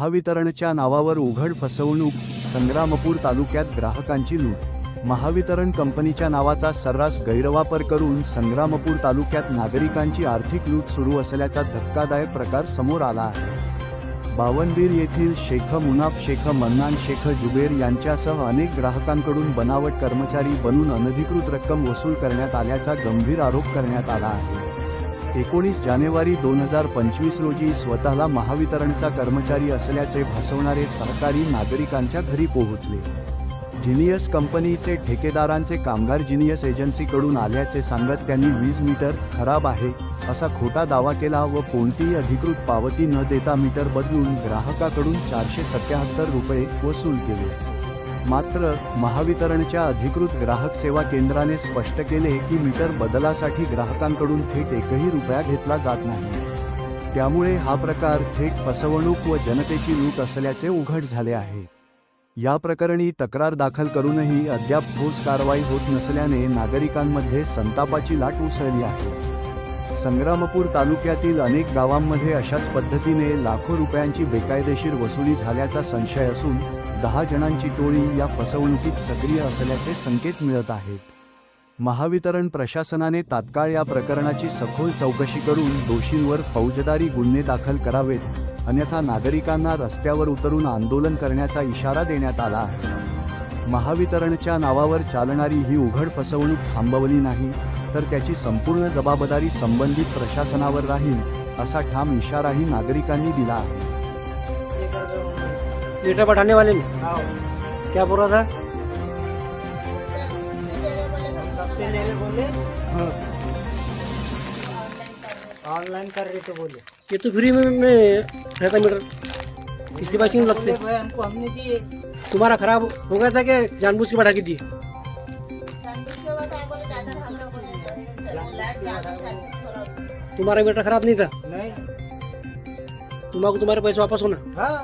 महावितरणच्या नावावर उघड फसवणूक, संग्रामपूर तालुक्यात ग्राहकांची लूट। महावितरण कंपनीच्या नावाचा सर्रास गैरवापर करून संग्रामपूर तालुक्यात नागरिकांची आर्थिक लूट सुरू असल्याचा धक्कादायक प्रकार समोर आला आहे। बावनबीर येथील शेख मुनाफ शेख मन्नान शेख जुबेर यांच्यासह अनेक ग्राहकांकडून बनावट कर्मचारी बनून अनधिकृत रक्कम वसूल करण्यात आल्याचा गंभीर आरोप करण्यात आला आहे। 19 जानेवारी 2025 रोजी स्वतःला महावितरणचा कर्मचारी असल्याचे भासवणारे सहकारी नागरिकांच्या घरी पोहोचले। जिनियस कंपनीचे ठेकेदारांचे कामगार जिनियस एजन्सीकडून आल्याचे सांगत त्यांनी वीज मीटर खराब आहे असा खोटा दावा केला व कोणतीही अधिकृत पावती न देता मीटर बदलून ग्राहकाकडून 477 रुपये वसूल केले। मात्र महावितरणच्या अधिकृत ग्राहक सेवा केंद्राने स्पष्ट केले की मीटर बदलासाठी ग्राहकांकडून थेट एकही रुपया घेतला जात नाही। त्यामुळे हा प्रकार थेट फसवणूक व जनतेची लूट असल्याचे उघड झाले आहे। या प्रकरणी तक्रार दाखल करूनही अद्याप ठोस कारवाई होत नसल्याने नागरिकांमध्ये संतापाची लाट उसळली आहे। संग्रामपूर तालुक्यातील अनेक गावांमध्ये अशाच पद्धतीने लाखो रुपयांची बेकायदेशीर वसुली झाल्याचा संशय असून 10 जणांची टोळी या फसवणुकीत सक्रिय असल्याचे संकेत मिळत आहेत। महावितरण प्रशासनाने तात्काळ या प्रकरणाची सखोल चौकशी करून दोषींवर फौजदारी गुन्हे दाखल करावेत, अन्यथा नागरिकांना रस्त्यावर उतरून आंदोलन करण्याचा इशारा देण्यात आला आहे। महावितरणच्या नावावर चालणारी ही उघड फसवणूक थांबवली नाही तर त्याची संपूर्ण जबाबदारी संबंधित प्रशासनावर राहील असा ठाम इशाराही नागरिकांनी दिला आहे। मीटर बढ़ाने वाले ने क्या बोल रहा था? सबसे ले ले बोले, हाँ, ऑनलाइन कर रहे तो बोले ये तो फ्री में रहता मीटर, किसकी बात नहीं लगते? भाई हमको हमने दिए। तुम्हारा खराब हो गया था क्या जानबूझ के बढ़ा के दिए? नहीं तुम्हारा मीटर खराब नहीं था, नहीं तुम्हारे पैसे वापस होना। हाँ